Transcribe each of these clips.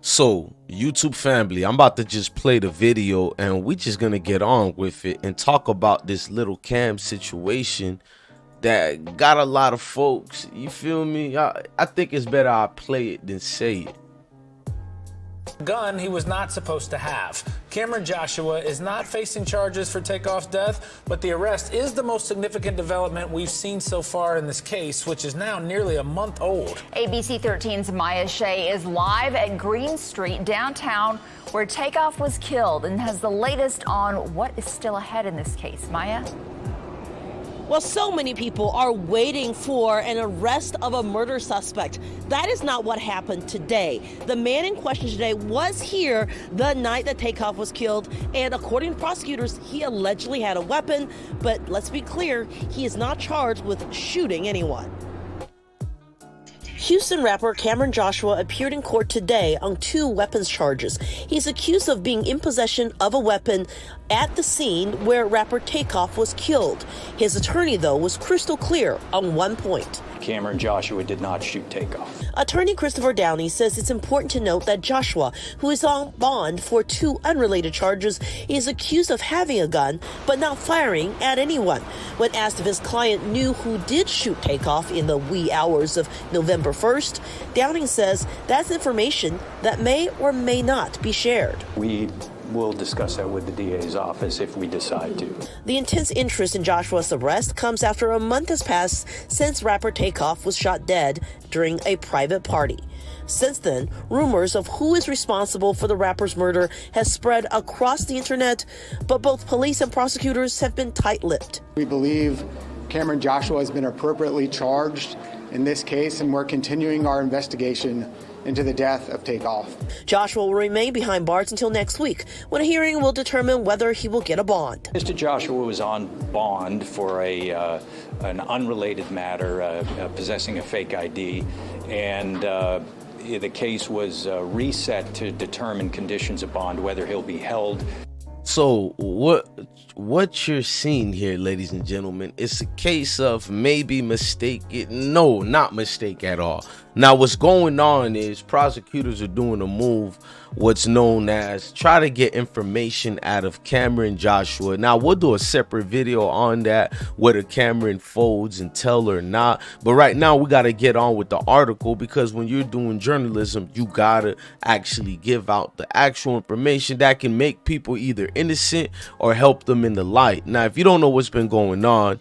So, YouTube family, I'm about to just play the video and we just gonna get on with it and talk about this little Cam situation that got a lot of folks. You feel me? I think it's better I play it than say it. Gun he was not supposed to have. Cameron Joshua is not facing charges for Takeoff's death, but the arrest is the most significant development we've seen so far in this case, which is now nearly a month old. ABC 13's Maya Shea is live at Green Street downtown where Takeoff was killed and has the latest on what is still ahead in this case. Maya? Well, so many people are waiting for an arrest of a murder suspect. That is not what happened today. The man in question today was here the night that Takeoff was killed, and according to prosecutors, he allegedly had a weapon, but let's be clear, he is not charged with shooting anyone. Houston rapper Cameron Joshua appeared in court today on 2 weapons charges. He's accused of being in possession of a weapon at the scene where rapper Takeoff was killed. His attorney, though, was crystal clear on one point. Cameron Joshua did not shoot Takeoff. Attorney Christopher Downey says it's important to note that Joshua, who is on bond for 2 unrelated charges, is accused of having a gun but not firing at anyone. When asked if his client knew who did shoot Takeoff in the wee hours of November 1st, Downing says that's information that may or may not be shared. We will discuss that with the DA's office if we decide to. The intense interest in Joshua's arrest comes after a month has passed since rapper Takeoff was shot dead during a private party. Since then, rumors of who is responsible for the rapper's murder has spread across the internet, but both police and prosecutors have been tight-lipped. We believe Cameron Joshua has been appropriately charged in this case, and we're continuing our investigation into the death of Takeoff. Joshua will remain behind bars until next week, when a hearing will determine whether he will get a bond. Mr. Joshua was on bond for an unrelated matter, possessing a fake ID, and the case was reset to determine conditions of bond, whether he'll be held. So what you're seeing here, ladies and gentlemen, it's a case of maybe mistake. No, not mistake at all. Now, what's going on is prosecutors are doing a move, what's known as try to get information out of Cameron Joshua. Now, we'll do a separate video on that, whether Cameron folds and tell or not. But right now, we got to get on with the article, because when you're doing journalism, you got to actually give out the actual information that can make people either innocent or help them in the light. Now, if you don't know what's been going on,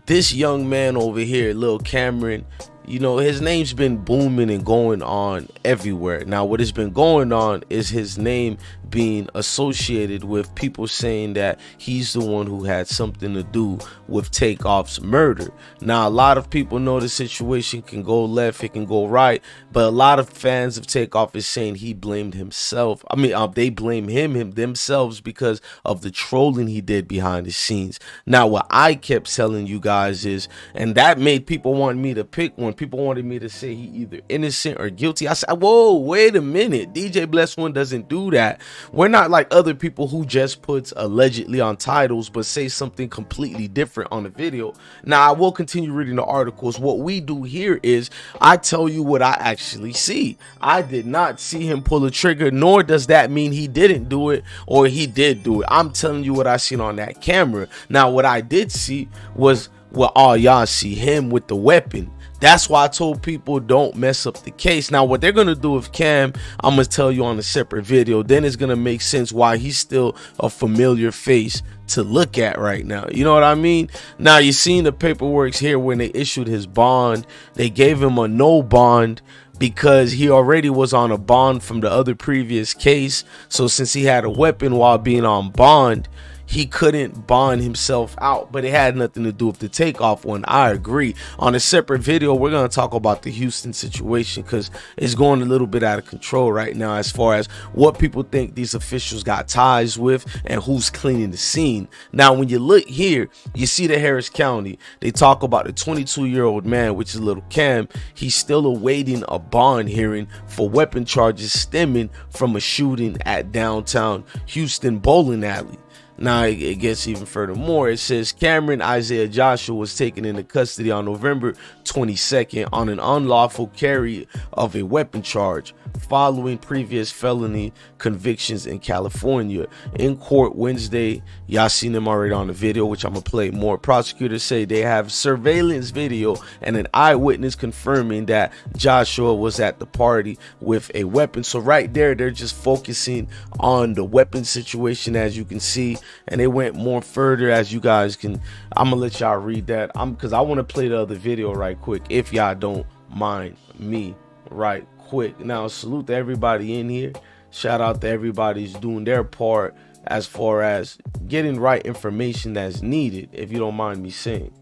this young man over here, Lil Cameron, you know, his name's been booming and going on everywhere. Now, what has been going on is his name being associated with people saying that he's the one who had something to do with Takeoff's murder. Now, a lot of people know the situation can go left, it can go right, but a lot of fans of Takeoff is saying he blamed himself. I mean, they blame him themselves because of the trolling he did behind the scenes. Now, what I kept telling you guys is, and that made people want me to pick one. People wanted me to say he either innocent or guilty. I said, whoa, wait a minute. DJ Bless One doesn't do that. We're not like other people who just puts allegedly on titles but say something completely different on the video. Now, I will continue reading the articles. What we do here is I tell you what I actually see. I did not see him pull a trigger, nor does that mean he didn't do it or he did do it. I'm telling you what I seen on that camera. Now, what I did see was what all y'all see, him with the weapon. That's why I told people don't mess up the case. Now, what they're going to do with Cam, I'm going to tell you on a separate video. Then it's going to make sense why he's still a familiar face to look at right now. You know what I mean? Now, you seen the paperwork here when they issued his bond. They gave him a no bond because he already was on a bond from the other previous case. So since he had a weapon while being on bond, he couldn't bond himself out, but it had nothing to do with the Takeoff one. I agree. On a separate video, we're going to talk about the Houston situation because it's going a little bit out of control right now as far as what people think these officials got ties with and who's cleaning the scene. Now, when you look here, you see the Harris County. They talk about the 22-year-old man, which is Lil Cam. He's still awaiting a bond hearing for weapon charges stemming from a shooting at downtown Houston bowling alley. Now, it gets even furthermore. It says Cameron Isaiah Joshua was taken into custody on November 22nd on an unlawful carry of a weapon charge following previous felony convictions in California. In court Wednesday, y'all seen them already on the video, which I'm gonna play more. Prosecutors say they have surveillance video and an eyewitness confirming that Joshua was at the party with a weapon. So right there, they're just focusing on the weapon situation, as you can see, and they went more further. As you guys can, I'm gonna let y'all read that because I want to play the other video right quick, if y'all don't mind me right quick. Now, salute to everybody in here. Shout out to everybody who's doing their part as far as getting right information that's needed, if you don't mind me saying.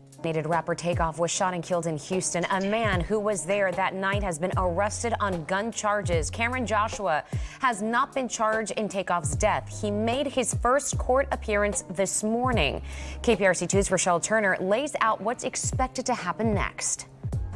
Rapper Takeoff was shot and killed in Houston. A man who was there that night has been arrested on gun charges. Cameron Joshua has not been charged in Takeoff's death. He made his first court appearance this morning. KPRC2's Rochelle Turner lays out what's expected to happen next.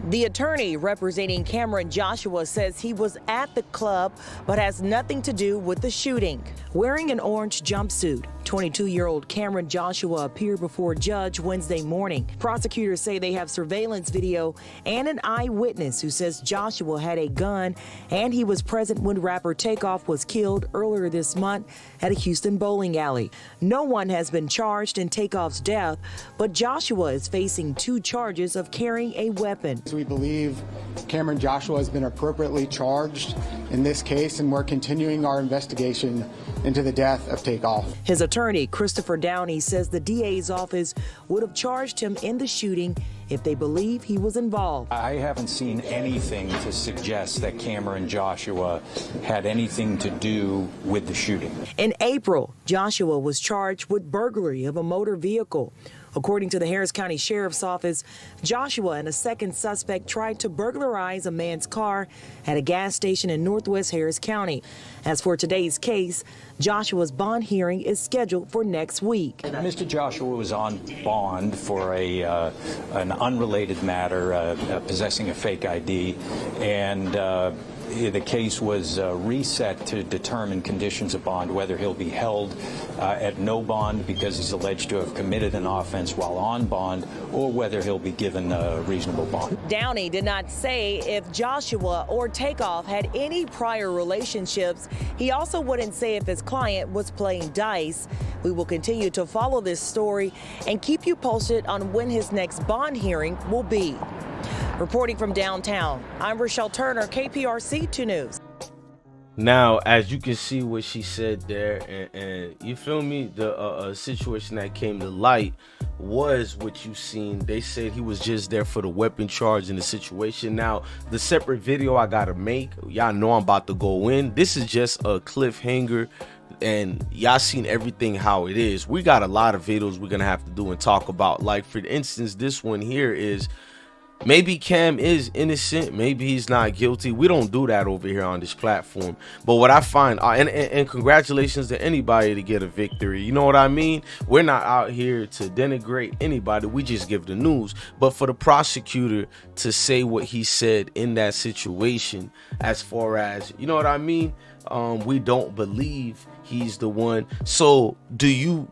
The attorney representing Cameron Joshua says he was at the club but has nothing to do with the shooting. Wearing an orange jumpsuit, 22-year-old Cameron Joshua appeared before a judge Wednesday morning. Prosecutors say they have surveillance video and an eyewitness who says Joshua had a gun and he was present when rapper Takeoff was killed earlier this month at a Houston bowling alley. No one has been charged in Takeoff's death, but Joshua is facing 2 charges of carrying a weapon. We believe Cameron Joshua has been appropriately charged in this case, and we're continuing our investigation into the death of Takeoff. His attorney, Christopher Downey, says the DA's office would have charged him in the shooting if they believe he was involved. I haven't seen anything to suggest that Cameron Joshua had anything to do with the shooting. In April, Joshua was charged with burglary of a motor vehicle. According to the Harris County Sheriff's Office, Joshua and a second suspect tried to burglarize a man's car at a gas station in Northwest Harris County. As for today's case, Joshua's bond hearing is scheduled for next week. Mr. Joshua was on bond for an unrelated matter, possessing a fake ID, and the case was reset to determine conditions of bond, whether he'll be held at no bond because he's alleged to have committed an offense while on bond, or whether he'll be given a reasonable bond. Downey did not say if Joshua or Takeoff had any prior relationships. He also wouldn't say if his client was playing dice. We will continue to follow this story and keep you posted on when his next bond hearing will be. Reporting from downtown, I'm Rochelle Turner, KPRC 2 News. Now, as you can see what she said there, and you feel me, the situation that came to light was what you seen. They said he was just there for the weapon charge in the situation. Now, the separate video I gotta make, y'all know I'm about to go in. This is just a cliffhanger, and y'all seen everything how it is. We got a lot of videos we're gonna have to do and talk about. Like, for instance, this one here is maybe Cam is innocent, maybe he's not guilty. We don't do that over here on this platform. But what I find, and congratulations to anybody to get a victory, you know what I mean? We're not out here to denigrate anybody, we just give the news. But for the prosecutor to say what he said in that situation, as far as, you know what I mean, we don't believe he's the one. So do you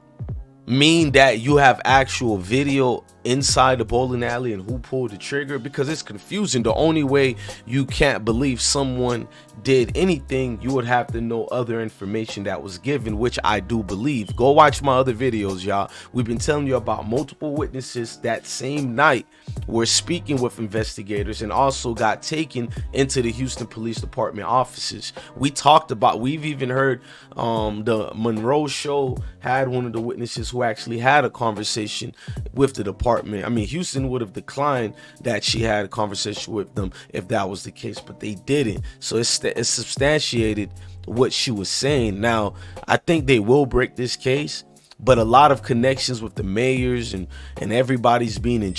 mean that you have actual video inside the bowling alley and who pulled the trigger? Because it's confusing. The only way you can't believe someone did anything, you would have to know other information that was given, which I do believe. Go watch my other videos, y'all. We've been telling you about multiple witnesses that same night were speaking with investigators and also got taken into the Houston Police Department offices. We talked about, we've even heard the Monroe show had one of the witnesses who actually had a conversation with the department. I mean, Houston would have declined that she had a conversation with them if that was the case, but they didn't. So it's substantiated what she was saying. Now, I think they will break this case, but a lot of connections with the mayors and everybody's being in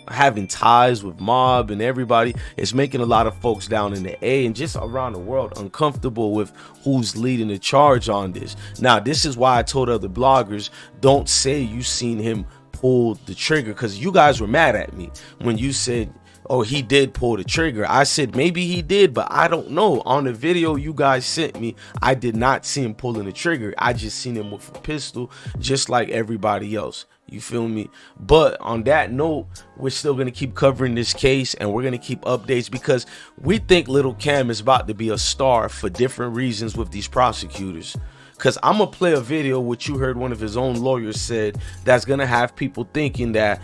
having ties with mob, and everybody is making a lot of folks down in the A and just around the world uncomfortable with who's leading the charge on this. Now, this is why I told other bloggers, don't say you seen him pull the trigger, because you guys were mad at me when you said, or he did pull the trigger. I said maybe he did, but I don't know. On the video you guys sent me, I did not see him pulling the trigger. I just seen him with a pistol, just like everybody else. You feel me? But on that note, we're still going to keep covering this case, and we're going to keep updates, because we think Little Cam is about to be a star for different reasons with these prosecutors. Because I'm going to play a video which you heard one of his own lawyers said that's going to have people thinking that,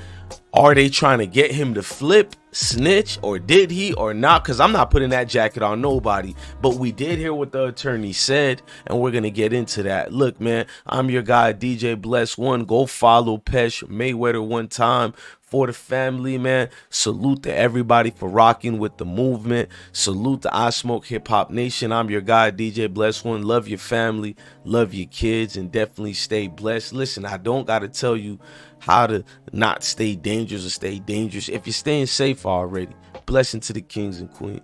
are they trying to get him to flip, snitch, or did he or not? Because I'm not putting that jacket on nobody. But we did hear what the attorney said, and we're going to get into that. Look, man, I'm your guy, DJ Bless One. Go follow Pesh Mayweather one time for the family, man. Salute to everybody for rocking with the movement. Salute to I Smoke Hip Hop Nation. I'm your guy, DJ Bless One. Love your family, love your kids, and definitely stay blessed. Listen, I don't got to tell you how to not stay dangerous or stay dangerous if you're staying safe already. Blessing to the kings and queens.